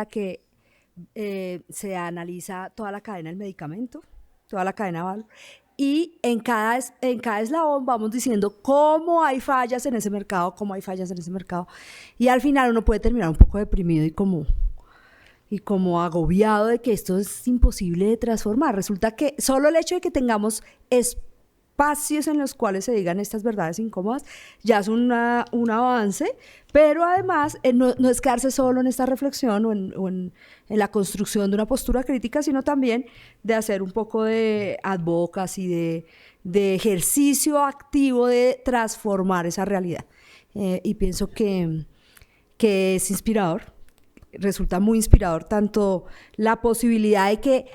que se analiza toda la cadena del medicamento, toda la cadena de valor, y en cada eslabón vamos diciendo cómo hay fallas en ese mercado, cómo hay fallas en ese mercado, y al final uno puede terminar un poco deprimido y como agobiado de que esto es imposible de transformar. Resulta que solo el hecho de que tengamos espacios en los cuales se digan estas verdades incómodas ya es un avance, pero además no es quedarse solo en esta reflexión o en la construcción de una postura crítica, sino también de hacer un poco de advocacy, de ejercicio activo de transformar esa realidad. Y pienso que es inspirador, resulta muy inspirador tanto la posibilidad de que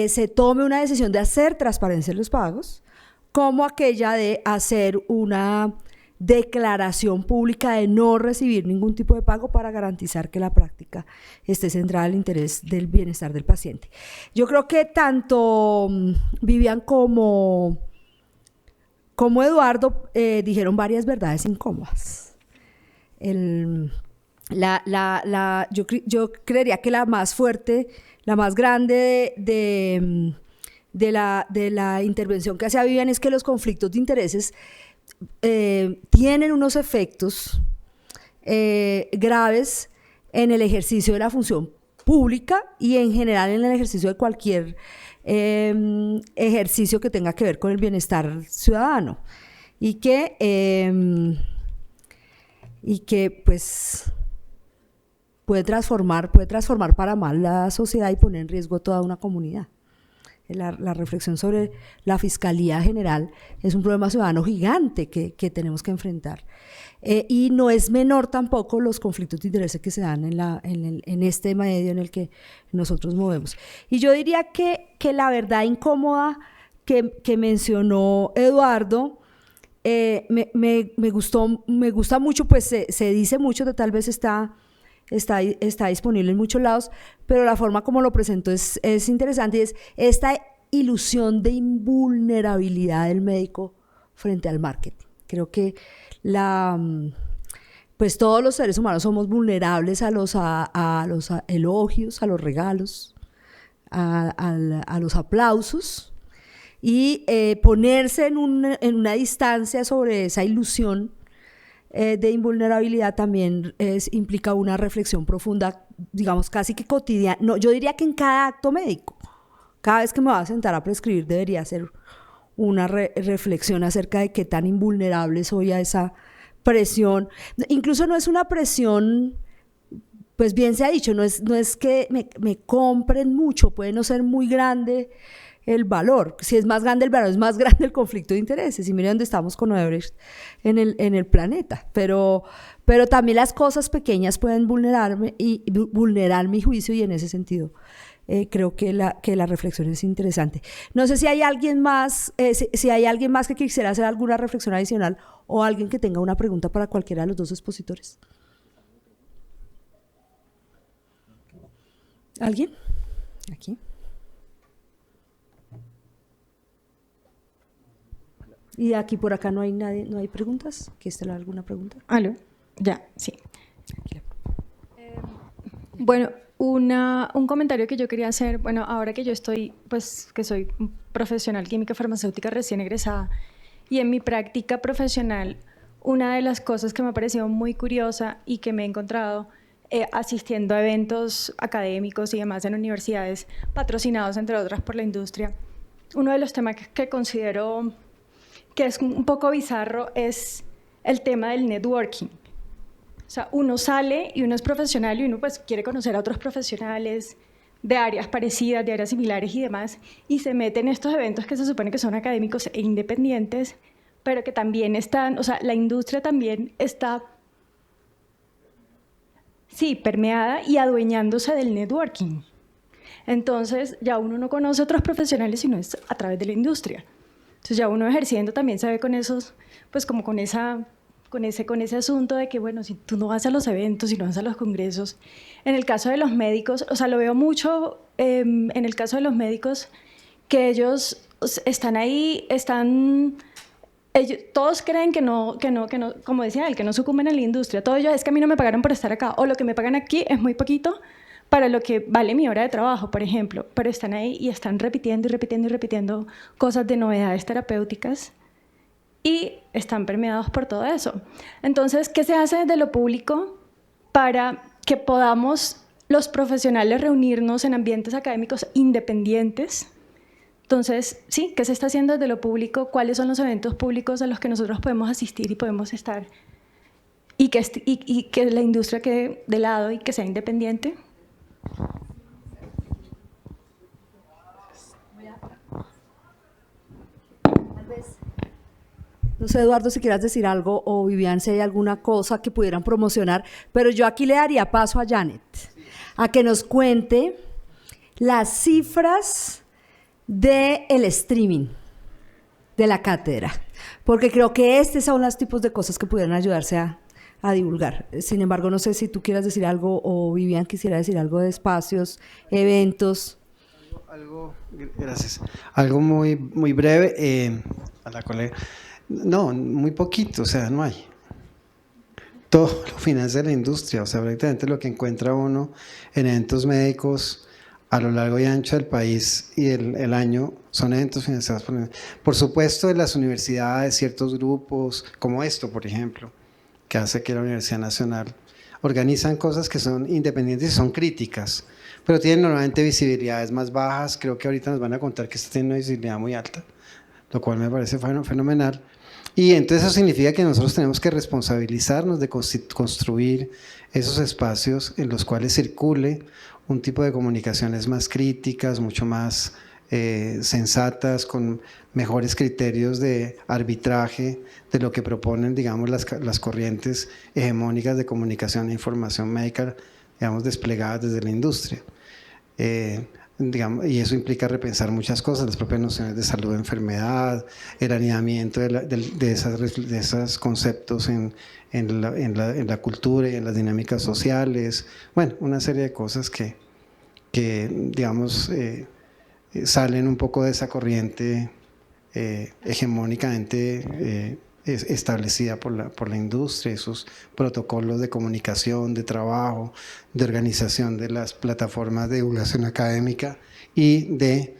se tome una decisión de hacer transparencia en los pagos, como aquella de hacer una declaración pública de no recibir ningún tipo de pago para garantizar que la práctica esté centrada en el interés del bienestar del paciente. Yo creo que tanto Vivian como Eduardo dijeron varias verdades incómodas. Yo creería que la más fuerte, la más grande de la intervención que hacía Vivian es que los conflictos de intereses tienen unos efectos graves en el ejercicio de la función pública y en general en el ejercicio de cualquier ejercicio que tenga que ver con el bienestar ciudadano y que pues puede transformar para mal la sociedad y poner en riesgo toda una comunidad. La reflexión sobre la Fiscalía General es un problema ciudadano gigante que tenemos que enfrentar. Y no es menor tampoco los conflictos de intereses que se dan en este medio en el que nosotros movemos. Y yo diría que la verdad incómoda que mencionó Eduardo me gusta mucho, pues se dice mucho, que tal vez está disponible en muchos lados, pero la forma como lo presento es interesante, y es esta ilusión de invulnerabilidad del médico frente al marketing. Creo que pues todos los seres humanos somos vulnerables a los elogios, a los regalos, a los aplausos, y ponerse en una distancia sobre esa ilusión de invulnerabilidad también implica una reflexión profunda, digamos casi que cotidiana. No, yo diría que en cada acto médico, cada vez que me voy a sentar a prescribir, debería hacer una reflexión acerca de qué tan invulnerable soy a esa presión. Incluso no es una presión, pues bien se ha dicho, no es que me compren mucho, puede no ser muy grande el valor. Si es más grande el valor, es más grande el conflicto de intereses. Y miren dónde estamos con Odebrecht en el planeta. Pero también las cosas pequeñas pueden vulnerarme y vulnerar mi juicio, y en ese sentido creo que la reflexión es interesante. No sé si hay alguien más, si hay alguien más que quisiera hacer alguna reflexión adicional, o alguien que tenga una pregunta para cualquiera de los dos expositores. ¿Alguien? Aquí. Y aquí por acá no hay nadie, no hay preguntas. ¿Quieres tener alguna pregunta? ¿Aló? Ya, sí. Bueno, un comentario que yo quería hacer, bueno, ahora que yo estoy, pues que soy profesional química farmacéutica recién egresada, y en mi práctica profesional, una de las cosas que me ha parecido muy curiosa y que me he encontrado asistiendo a eventos académicos y demás en universidades, patrocinados entre otras por la industria, uno de los temas que considero que es un poco bizarro es el tema del networking. O sea, uno sale y uno es profesional y uno pues quiere conocer a otros profesionales de áreas parecidas, de áreas similares y demás, y se mete en estos eventos que se supone que son académicos e independientes, pero que también están, o sea, la industria también está, sí, permeada y adueñándose del networking. Entonces, ya uno no conoce a otros profesionales sino es a través de la industria. Entonces ya uno ejerciendo también se ve con esos, pues como con ese asunto de que, bueno, si tú no vas a los eventos, si no vas a los congresos. En el caso de los médicos, o sea, lo veo mucho en el caso de los médicos, que ellos están ahí, ellos, todos creen que no, como decía él, que no sucumben a la industria. Todo ello es que a mí no me pagaron por estar acá, o lo que me pagan aquí es muy poquito para lo que vale mi hora de trabajo, por ejemplo, pero están ahí y están repitiendo y repitiendo y repitiendo cosas de novedades terapéuticas y están permeados por todo eso. Entonces, ¿qué se hace desde lo público para que podamos los profesionales reunirnos en ambientes académicos independientes? Entonces, sí, ¿qué se está haciendo desde lo público? ¿Cuáles son los eventos públicos a los que nosotros podemos asistir y podemos estar? Y que la industria quede de lado y que sea independiente. No sé, Eduardo, si quieras decir algo, o Vivian, si hay alguna cosa que pudieran promocionar, pero yo aquí le daría paso a Janet, a que nos cuente las cifras del streaming de la cátedra, porque creo que estos son los tipos de cosas que pudieran ayudarse a divulgar. Sin embargo, no sé si tú quieras decir algo, o Vivian quisiera decir algo de espacios, eventos. Gracias. Algo muy, muy breve a la colega. No, muy poquito, o sea, no hay. Todo lo financia la industria, o sea, prácticamente lo que encuentra uno en eventos médicos a lo largo y ancho del país y el año son eventos financiados por supuesto, de las universidades, ciertos grupos, como esto, por ejemplo, que hace que la Universidad Nacional organizan cosas que son independientes y son críticas, pero tienen normalmente visibilidades más bajas. Creo que ahorita nos van a contar que esta tiene una visibilidad muy alta, lo cual me parece fenomenal. Y entonces eso significa que nosotros tenemos que responsabilizarnos de construir esos espacios en los cuales circule un tipo de comunicaciones más críticas, mucho más sensatas, con mejores criterios de arbitraje de lo que proponen, digamos, las corrientes hegemónicas de comunicación e información médica, digamos, desplegadas desde la industria. Digamos, y eso implica repensar muchas cosas, las propias nociones de salud, enfermedad, el alineamiento de esos conceptos en la cultura y en las dinámicas sociales. Bueno, una serie de cosas que digamos, salen un poco de esa corriente hegemónicamente establecida por la industria, esos protocolos de comunicación, de trabajo, de organización de las plataformas de divulgación académica y de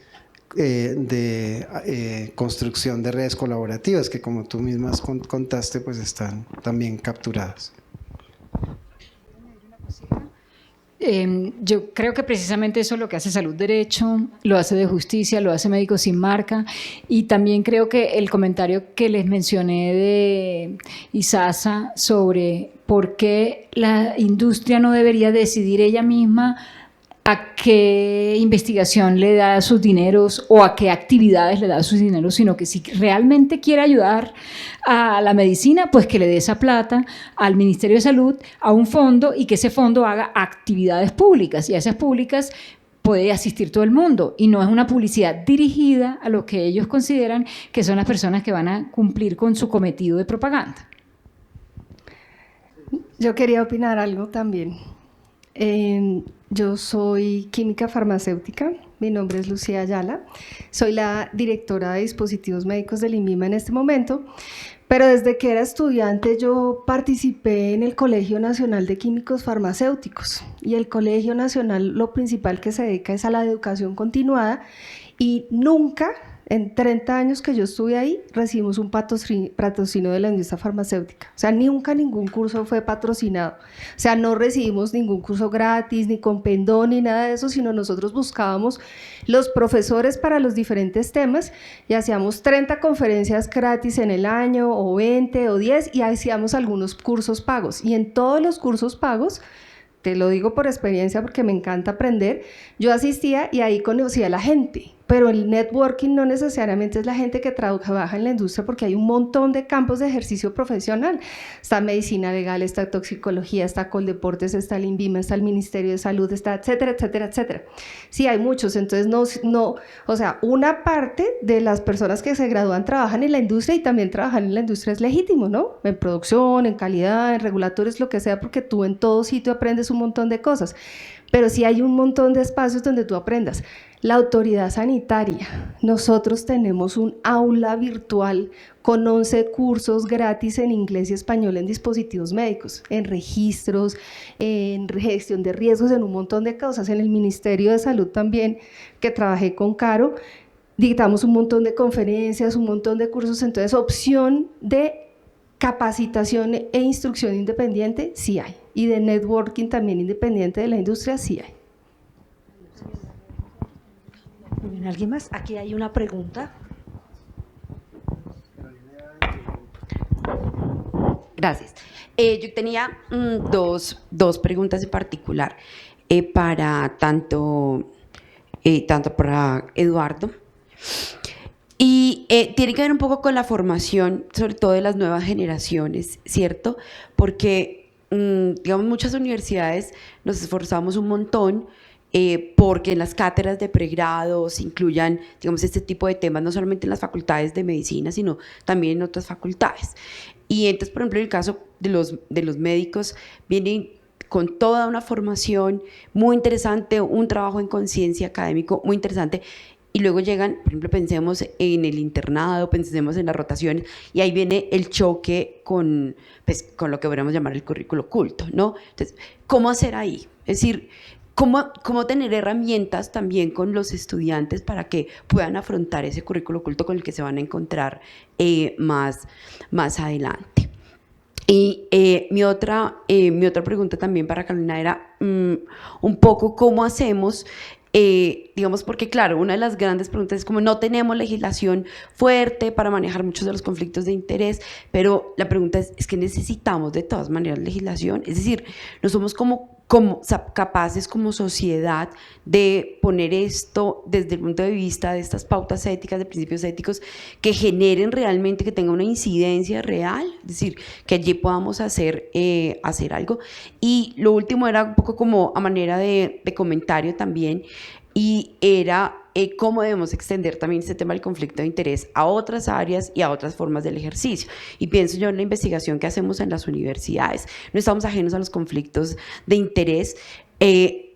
construcción de redes colaborativas que, como tú mismas contaste, pues están también capturadas. Yo creo que precisamente eso es lo que hace Salud Derecho, lo hace de Justicia, lo hace Médicos Sin Marca, y también creo que el comentario que les mencioné de Isasa sobre por qué la industria no debería decidir ella misma a qué investigación le da sus dineros o a qué actividades le da sus dineros, sino que si realmente quiere ayudar a la medicina, pues que le dé esa plata al Ministerio de Salud, a un fondo, y que ese fondo haga actividades públicas, y a esas públicas puede asistir todo el mundo, y no es una publicidad dirigida a lo que ellos consideran que son las personas que van a cumplir con su cometido de propaganda. Yo quería opinar algo también. Yo soy química farmacéutica, mi nombre es Lucía Ayala, soy la directora de dispositivos médicos del INVIMA en este momento, pero desde que era estudiante yo participé en el Colegio Nacional de Químicos Farmacéuticos, y el Colegio Nacional lo principal que se dedica es a la educación continuada, y nunca, en 30 años que yo estuve ahí, recibimos un patrocinio de la industria farmacéutica. O sea, nunca ningún curso fue patrocinado. O sea, no recibimos ningún curso gratis, ni con pendón, ni nada de eso, sino nosotros buscábamos los profesores para los diferentes temas y hacíamos 30 conferencias gratis en el año, o 20, o 10, y hacíamos algunos cursos pagos. Y en todos los cursos pagos, te lo digo por experiencia porque me encanta aprender, yo asistía y ahí conocía a la gente. Pero el networking no necesariamente es la gente que trabaja en la industria, porque hay un montón de campos de ejercicio profesional. Está medicina legal, está toxicología, está Coldeportes, está el INVIMA, está el Ministerio de Salud, está etcétera, etcétera, etcétera. Sí, hay muchos. Entonces, o sea, una parte de las personas que se gradúan trabajan en la industria, y también trabajar en la industria es legítimo, ¿no? En producción, en calidad, en regulatorios, lo que sea, porque tú en todo sitio aprendes un montón de cosas. pero sí hay un montón de espacios donde tú aprendas. La autoridad sanitaria, nosotros tenemos un aula virtual con 11 cursos gratis en inglés y español en dispositivos médicos, en registros, en gestión de riesgos, en un montón de cosas. En el Ministerio de Salud también, que trabajé con Caro, dictamos un montón de conferencias, un montón de cursos. Entonces, opción de capacitación e instrucción independiente sí hay, y de networking también independiente de la industria sí hay. ¿Alguien más? Aquí hay una pregunta. Gracias. Yo tenía dos preguntas en particular para tanto para Eduardo. Y tiene que ver un poco con la formación, sobre todo de las nuevas generaciones, ¿cierto? Porque, digamos, muchas universidades nos esforzamos un montón porque en las cátedras de pregrado se incluyan, digamos, este tipo de temas, no solamente en las facultades de medicina, sino también en otras facultades. Y entonces, por ejemplo, en el caso de los médicos, vienen con toda una formación muy interesante, un trabajo en conciencia académico muy interesante, y luego llegan, por ejemplo, pensemos en el internado, pensemos en las rotaciones, y ahí viene el choque con lo que podríamos llamar el currículo oculto, ¿no? Entonces, ¿cómo hacer ahí? Es decir, ¿cómo tener herramientas también con los estudiantes para que puedan afrontar ese currículo oculto con el que se van a encontrar más adelante? Y mi otra pregunta también para Carolina era un poco cómo hacemos, digamos, porque claro, una de las grandes preguntas es como no tenemos legislación fuerte para manejar muchos de los conflictos de interés, pero la pregunta es que necesitamos de todas maneras legislación, es decir, no somos capaces como sociedad de poner esto desde el punto de vista de estas pautas éticas, de principios éticos que generen realmente, que tenga una incidencia real, es decir, que allí podamos hacer algo. Y lo último era un poco como a manera de comentario también, y era cómo debemos extender también este tema del conflicto de interés a otras áreas y a otras formas del ejercicio. Y pienso yo en la investigación que hacemos en las universidades. No estamos ajenos a los conflictos de interés.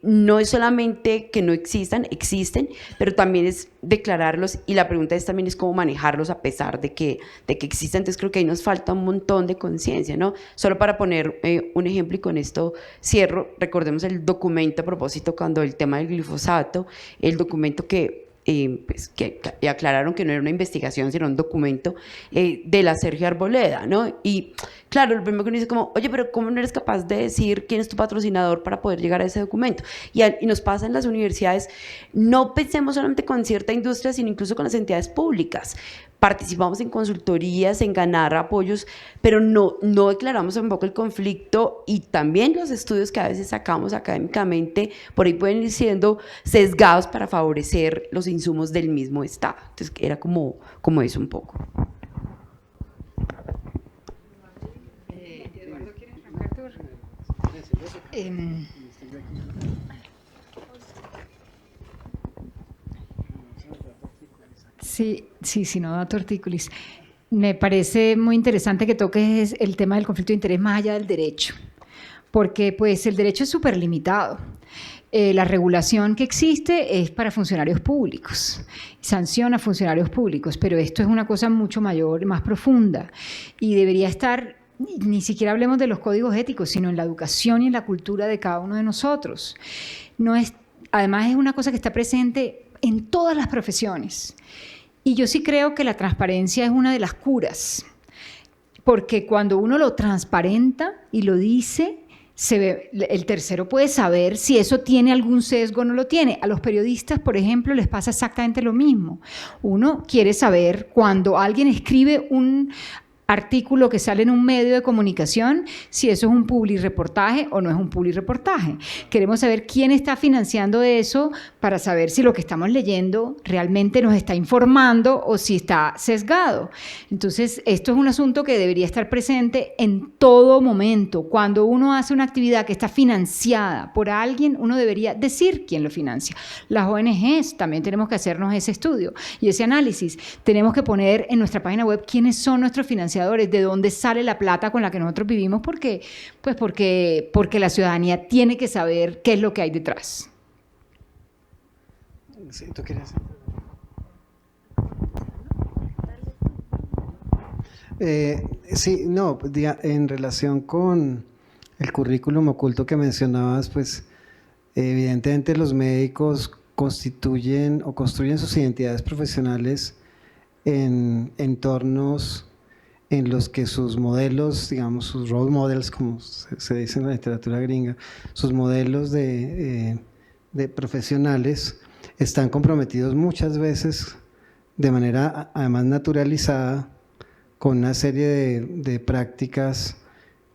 No es solamente que no existan, existen, pero también es declararlos, y la pregunta también es cómo manejarlos a pesar de que existen. Entonces creo que ahí nos falta un montón de conciencia, ¿no? Solo para poner un ejemplo, y con esto cierro, recordemos el documento a propósito cuando el tema del glifosato, el documento que aclararon que no era una investigación, sino un documento de la Sergio Arboleda, ¿no? Y claro, lo primero que uno dice como, oye, pero ¿cómo no eres capaz de decir quién es tu patrocinador para poder llegar a ese documento? Y nos pasa en las universidades, no pensemos solamente con cierta industria, sino incluso con las entidades públicas. Participamos en consultorías, en ganar apoyos, pero no declaramos un poco el conflicto, y también los estudios que a veces sacamos académicamente por ahí pueden ir siendo sesgados para favorecer los insumos del mismo Estado. Entonces era como eso un poco. Eduardo, ¿quieres arrancar tú? Sí, no da tortícolis. Me parece muy interesante que toques el tema del conflicto de interés más allá del derecho, porque pues el derecho es súper limitado. La regulación que existe es para funcionarios públicos, sanciona a funcionarios públicos, pero esto es una cosa mucho mayor, más profunda, y debería estar, ni siquiera hablemos de los códigos éticos, sino en la educación y en la cultura de cada uno de nosotros. Además es una cosa que está presente en todas las profesiones. Y yo sí creo que la transparencia es una de las curas, porque cuando uno lo transparenta y lo dice, el tercero puede saber si eso tiene algún sesgo o no lo tiene. A los periodistas, por ejemplo, les pasa exactamente lo mismo. Uno quiere saber cuando alguien escribe un artículo que sale en un medio de comunicación, si eso es un publireportaje o no es un publireportaje. Queremos saber quién está financiando eso para saber si lo que estamos leyendo realmente nos está informando o si está sesgado. Entonces, esto es un asunto que debería estar presente en todo momento. Cuando uno hace una actividad que está financiada por alguien, uno debería decir quién lo financia. Las ONGs también tenemos que hacernos ese estudio y ese análisis. Tenemos que poner en nuestra página web quiénes son nuestros financiadores financiadores, de dónde sale la plata con la que nosotros vivimos, porque la ciudadanía tiene que saber qué es lo que hay detrás. Sí, ¿tú querías? Sí, no, en relación con el currículum oculto que mencionabas, pues evidentemente los médicos constituyen o construyen sus identidades profesionales en entornos en los que sus modelos, digamos, sus role models, como se dice en la literatura gringa, sus modelos de profesionales están comprometidos muchas veces de manera además naturalizada con una serie de prácticas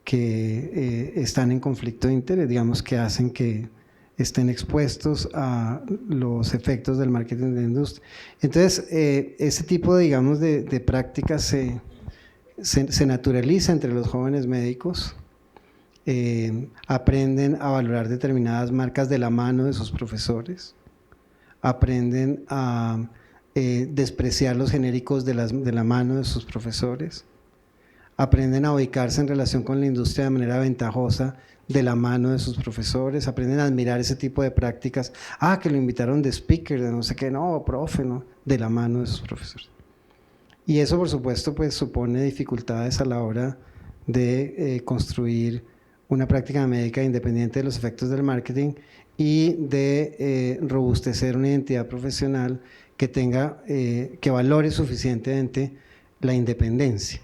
que están en conflicto de interés, digamos, que hacen que estén expuestos a los efectos del marketing de la industria. Entonces, ese tipo, digamos, de prácticas se naturaliza entre los jóvenes médicos, aprenden a valorar determinadas marcas de la mano de sus profesores, aprenden a despreciar los genéricos de la mano de sus profesores, aprenden a ubicarse en relación con la industria de manera ventajosa de la mano de sus profesores, aprenden a admirar ese tipo de prácticas, que lo invitaron de speaker, de no sé qué, no, profe, no, de la mano de sus profesores. Y eso, por supuesto, pues supone dificultades a la hora de construir una práctica médica independiente de los efectos del marketing y de robustecer una identidad profesional que tenga, que valore suficientemente la independencia.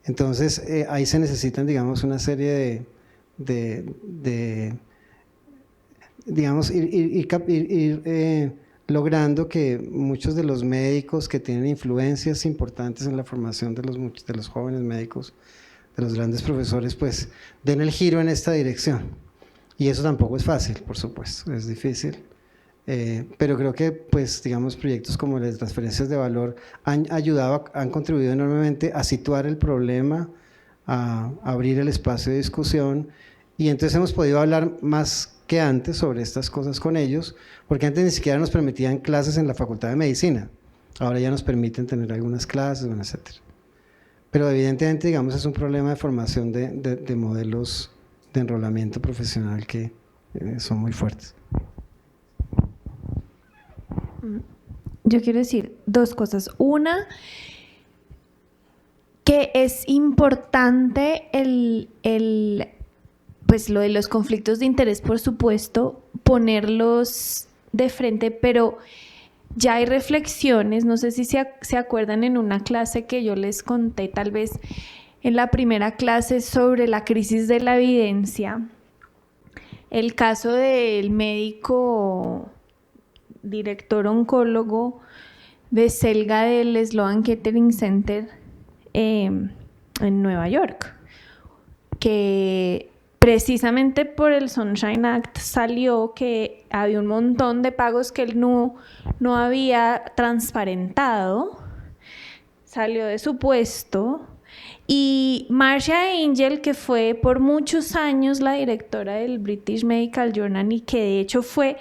Entonces, ahí se necesitan, digamos, una serie digamos, ir logrando que muchos de los médicos que tienen influencias importantes en la formación de los jóvenes médicos, de los grandes profesores, pues den el giro en esta dirección. Y eso tampoco es fácil, por supuesto, es difícil. Pero creo que, pues, digamos, proyectos como las transferencias de valor han contribuido enormemente a situar el problema, a abrir el espacio de discusión, y entonces hemos podido hablar más que antes sobre estas cosas con ellos, porque antes ni siquiera nos permitían clases en la Facultad de Medicina, ahora ya nos permiten tener algunas clases, etcétera. Pero evidentemente, digamos, es un problema de formación de modelos de enrolamiento profesional que son muy fuertes. Yo quiero decir dos cosas. Una, que es importante pues lo de los conflictos de interés, por supuesto, ponerlos de frente, pero ya hay reflexiones, no sé si se acuerdan en una clase que yo les conté, tal vez en la primera clase, sobre la crisis de la evidencia, el caso del médico director oncólogo Veselga del Sloan Kettering Center en Nueva York, que precisamente por el Sunshine Act salió que había un montón de pagos que él no había transparentado, salió de su puesto, y Marcia Angel, que fue por muchos años la directora del British Medical Journal y que de hecho fue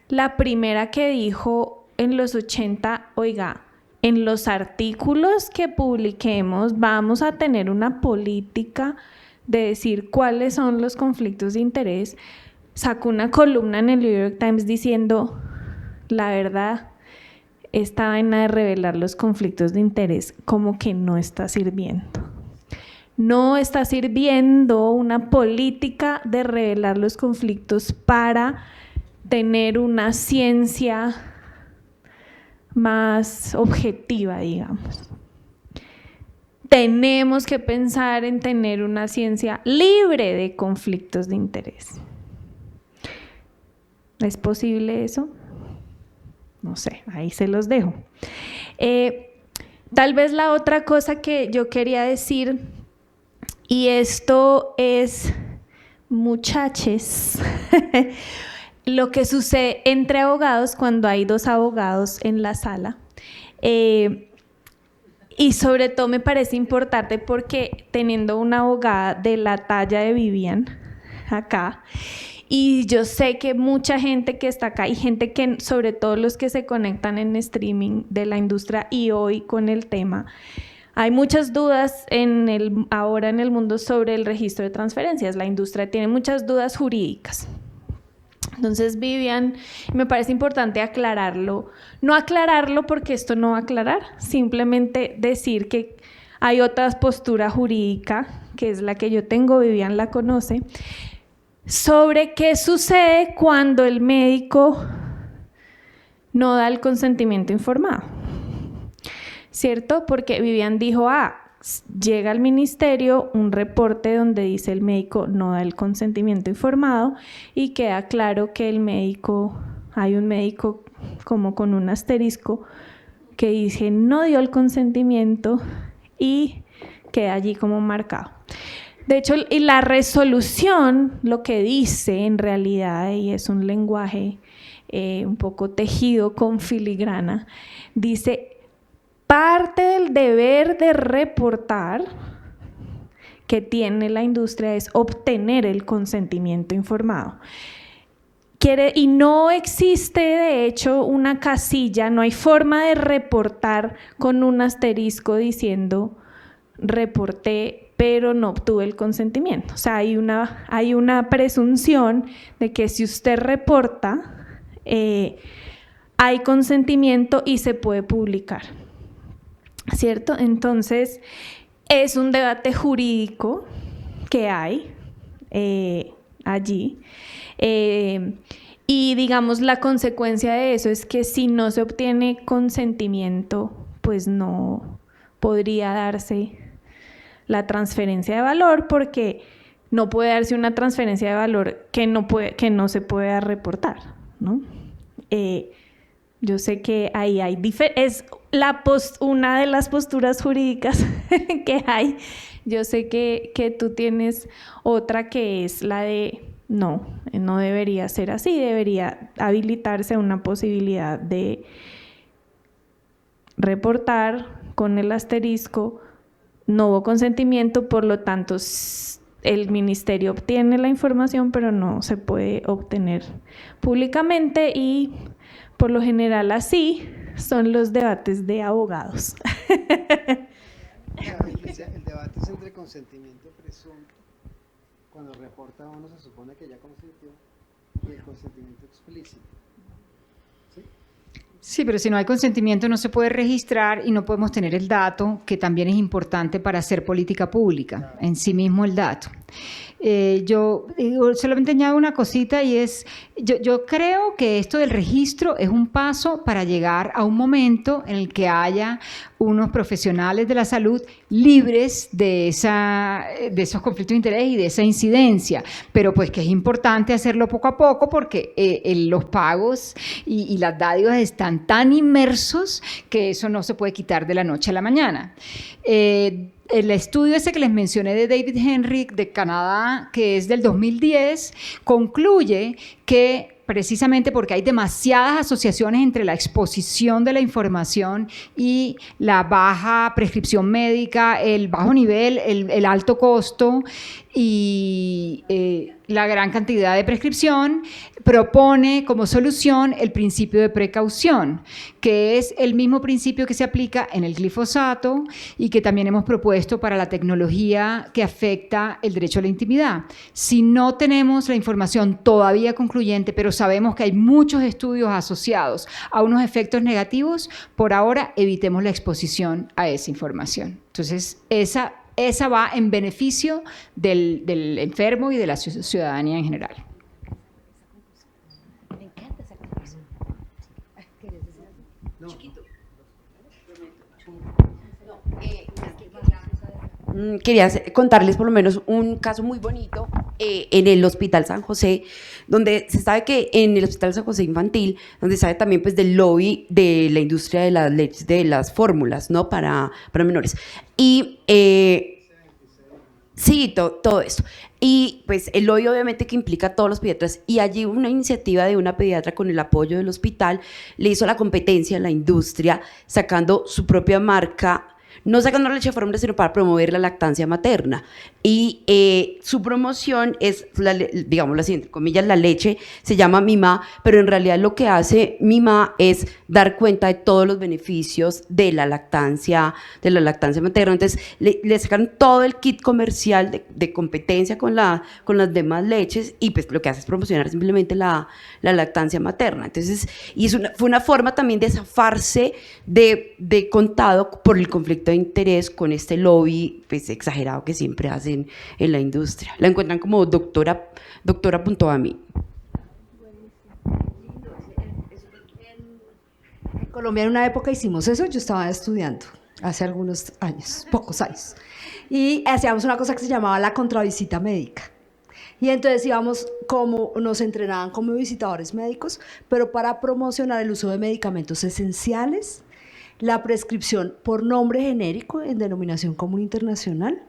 la primera que dijo en los 80, oiga, en los artículos que publiquemos vamos a tener una política de decir cuáles son los conflictos de interés, sacó una columna en el New York Times diciendo, la verdad, esta vaina de revelar los conflictos de interés como que no está sirviendo. No está sirviendo una política de revelar los conflictos para tener una ciencia más objetiva, digamos. Tenemos que pensar en tener una ciencia libre de conflictos de interés. ¿Es posible eso? No sé, ahí se los dejo. Tal vez la otra cosa que yo quería decir, y esto es, muchaches, lo que sucede entre abogados cuando hay dos abogados en la sala. Y sobre todo me parece importante porque teniendo una abogada de la talla de Vivian acá, Y yo sé que mucha gente que está acá y gente que, sobre todo los que se conectan en streaming de la industria y hoy con el tema, hay muchas dudas ahora en el mundo sobre el registro de transferencias. La industria tiene muchas dudas jurídicas. Entonces, Vivian, me parece importante aclararlo. No aclararlo porque esto no va a aclarar, simplemente decir que hay otra postura jurídica, que es la que yo tengo, Vivian la conoce, sobre qué sucede cuando el médico no da el consentimiento informado. ¿Cierto? Porque Vivian dijo, llega al ministerio un reporte donde dice el médico no da el consentimiento informado y queda claro que hay un médico como con un asterisco que dice no dio el consentimiento y queda allí como marcado. De hecho, y la resolución lo que dice en realidad, y es un lenguaje un poco tejido con filigrana, dice: parte del deber de reportar que tiene la industria es obtener el consentimiento informado. Y no existe, de hecho, una casilla, no hay forma de reportar con un asterisco diciendo reporté, pero no obtuve el consentimiento. O sea, hay una presunción de que si usted reporta, hay consentimiento y se puede publicar. ¿Cierto? Entonces, es un debate jurídico que hay allí. Y digamos, la consecuencia de eso es que si no se obtiene consentimiento, pues no podría darse la transferencia de valor, porque no puede darse una transferencia de valor que no se pueda reportar, ¿no? Yo sé que ahí es una de las posturas jurídicas que hay. Yo sé que tú tienes otra, que es la de no debería ser así, debería habilitarse una posibilidad de reportar con el asterisco no hubo consentimiento, por lo tanto el ministerio obtiene la información, pero no se puede obtener públicamente, y por lo general así son los debates de abogados. El debate es entre consentimiento presunto, cuando reporta uno se supone que ya consentió, y el consentimiento explícito. Sí, pero si no hay consentimiento no se puede registrar y no podemos tener el dato, que también es importante para hacer política pública, en sí mismo el dato. Yo solamente añado una cosita, y es, yo creo que esto del registro es un paso para llegar a un momento en el que haya unos profesionales de la salud libres de esos conflictos de interés y de esa incidencia, pero pues que es importante hacerlo poco a poco, porque los pagos y las dádivas están tan inmersos que eso no se puede quitar de la noche a la mañana. El estudio ese que les mencioné de David Henry de Canadá, que es del 2010, concluye que precisamente porque hay demasiadas asociaciones entre la exposición de la información y la baja prescripción médica, el bajo nivel, el alto costo y la gran cantidad de prescripción, propone como solución el principio de precaución, que es el mismo principio que se aplica en el glifosato y que también hemos propuesto para la tecnología que afecta el derecho a la intimidad. Si no tenemos la información todavía concluyente, pero sabemos que hay muchos estudios asociados a unos efectos negativos, por ahora evitemos la exposición a esa información. Entonces, esa va en beneficio del enfermo y de la ciudadanía en general. Me encanta esa conversación. ¿Quieres decir algo? No. Chiquito. Quería contarles por lo menos un caso muy bonito en el Hospital San José, donde se sabe que en el Hospital San José Infantil, donde se sabe también pues del lobby de la industria de las leches, de las fórmulas, ¿no? Para menores. Y sí, todo esto. Y pues el lobby obviamente que implica a todos los pediatras, y allí una iniciativa de una pediatra con el apoyo del hospital le hizo la competencia a la industria, sacando su propia marca no sacando la leche de fórmula, sino para promover la lactancia materna. Y su promoción es, digámoslo así, entre comillas, la leche se llama Mima, pero en realidad lo que hace Mima es dar cuenta de todos los beneficios de la lactancia materna. Entonces le sacan todo el kit comercial de competencia con las demás leches, y pues lo que hace es promocionar simplemente la lactancia materna. Entonces, y fue una forma también de zafarse de contado por el conflicto de interés con este lobby pues exagerado que siempre hacen en la industria. La encuentran como doctora.ami. En Colombia en una época hicimos eso, yo estaba estudiando hace algunos años, pocos años, y hacíamos una cosa que se llamaba la contravisita médica. Y entonces íbamos, como nos entrenaban como visitadores médicos, pero para promocionar el uso de medicamentos esenciales, la prescripción por nombre genérico en denominación común internacional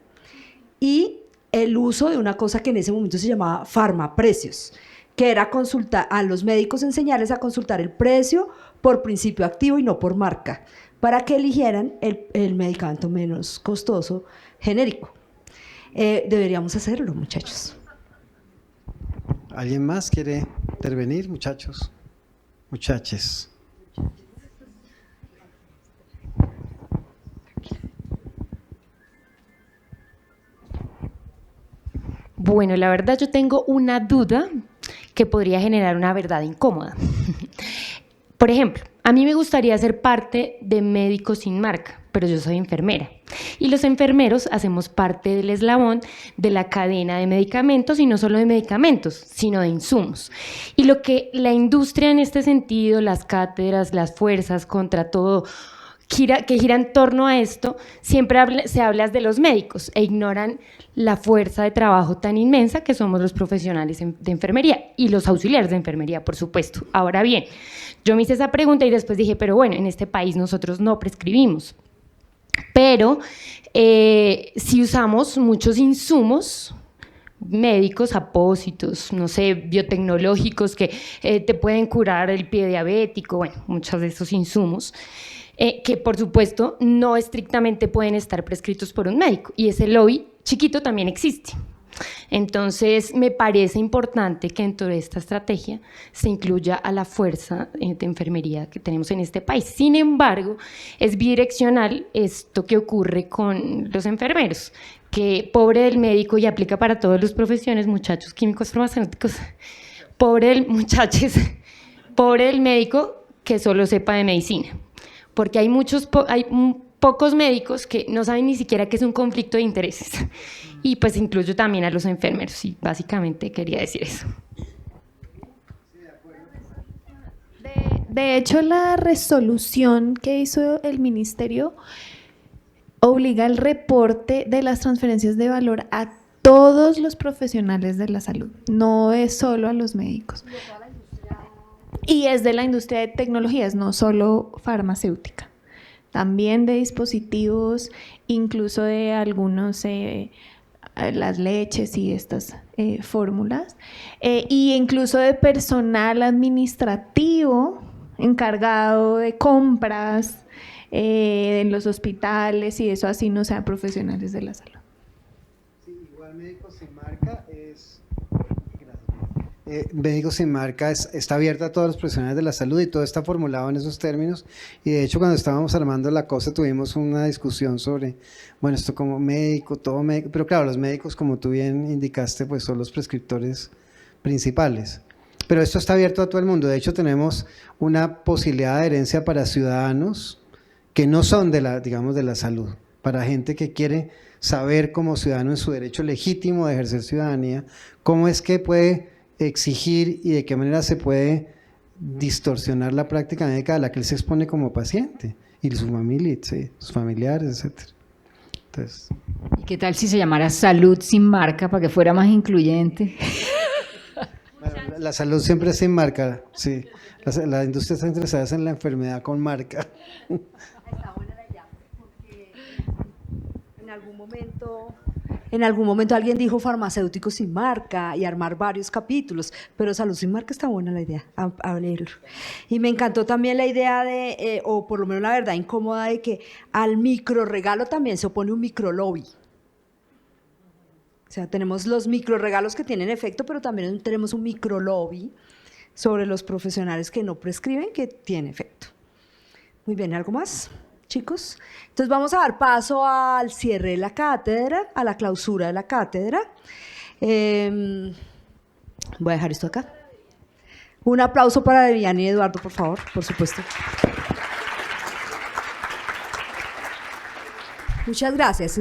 y el uso de una cosa que en ese momento se llamaba farmaprecios, que era consultar a los médicos, enseñarles a consultar el precio por principio activo y no por marca, para que eligieran el medicamento menos costoso genérico. Deberíamos hacerlo, muchachos. ¿Alguien más quiere intervenir, muchachos? Muchaches. Bueno, la verdad yo tengo una duda que podría generar una verdad incómoda. Por ejemplo, a mí me gustaría ser parte de Médicos Sin Marca, pero yo soy enfermera. Y los enfermeros hacemos parte del eslabón de la cadena de medicamentos, y no solo de medicamentos, sino de insumos. Y lo que la industria en este sentido, las cátedras, las fuerzas contra todo, que gira en torno a esto, siempre se habla de los médicos e ignoran la fuerza de trabajo tan inmensa que somos los profesionales de enfermería y los auxiliares de enfermería, por supuesto. Ahora bien, yo me hice esa pregunta y después dije, pero bueno, en este país nosotros no prescribimos, pero si usamos muchos insumos médicos, apósitos, no sé, biotecnológicos que te pueden curar el pie diabético, bueno, muchos de esos insumos, que por supuesto no estrictamente pueden estar prescritos por un médico, y ese lobby chiquito también existe. Entonces me parece importante que dentro de esta estrategia se incluya a la fuerza de enfermería que tenemos en este país. Sin embargo, es bidireccional esto que ocurre con los enfermeros, que pobre del médico, y aplica para todas las profesiones, muchachos químicos farmacéuticos, pobre del médico que solo sepa de medicina, porque hay pocos médicos que no saben ni siquiera qué es un conflicto de intereses. Y pues incluyo también a los enfermeros, y básicamente quería decir eso. De hecho, la resolución que hizo el ministerio obliga al reporte de las transferencias de valor a todos los profesionales de la salud, no es solo a los médicos. Y es de la industria de tecnologías, no solo farmacéutica, también de dispositivos, incluso de algunos, las leches y estas fórmulas, y incluso de personal administrativo encargado de compras en los hospitales, y eso así no sean profesionales de la salud. Sí, igual Médicos Sin Marca es... Médicos Sin Marca está abierta a todos los profesionales de la salud, y todo está formulado en esos términos. Y de hecho, cuando estábamos armando la cosa, tuvimos una discusión sobre, bueno, esto como médico, todo médico, pero claro, los médicos, como tú bien indicaste, pues son los prescriptores principales. Pero esto está abierto a todo el mundo. De hecho, tenemos una posibilidad de adherencia para ciudadanos que no son de la salud, para gente que quiere saber como ciudadano en su derecho legítimo de ejercer ciudadanía, cómo es que puede exigir y de qué manera se puede distorsionar la práctica médica a la que él se expone como paciente, y su familia, sí, sus familiares, etc. Entonces, ¿y qué tal si se llamara Salud Sin Marca para que fuera más incluyente? bueno, la salud siempre es sin marca, sí. La industria está interesada en la enfermedad con marca. Está buena la idea, porque en algún momento En algún momento alguien dijo farmacéuticos sin marca y armar varios capítulos, pero salud sin marca está buena la idea, a leerlo. Y me encantó también la idea de, o por lo menos la verdad incómoda, de que al micro regalo también se opone un micro lobby. O sea, tenemos los micro regalos que tienen efecto, pero también tenemos un micro lobby sobre los profesionales que no prescriben, que tiene efecto. Muy bien, ¿algo más, chicos? Entonces vamos a dar paso al cierre de la cátedra, a la clausura de la cátedra. Voy a dejar esto acá. Un aplauso para Viviana y Eduardo, por favor, por supuesto. Muchas gracias.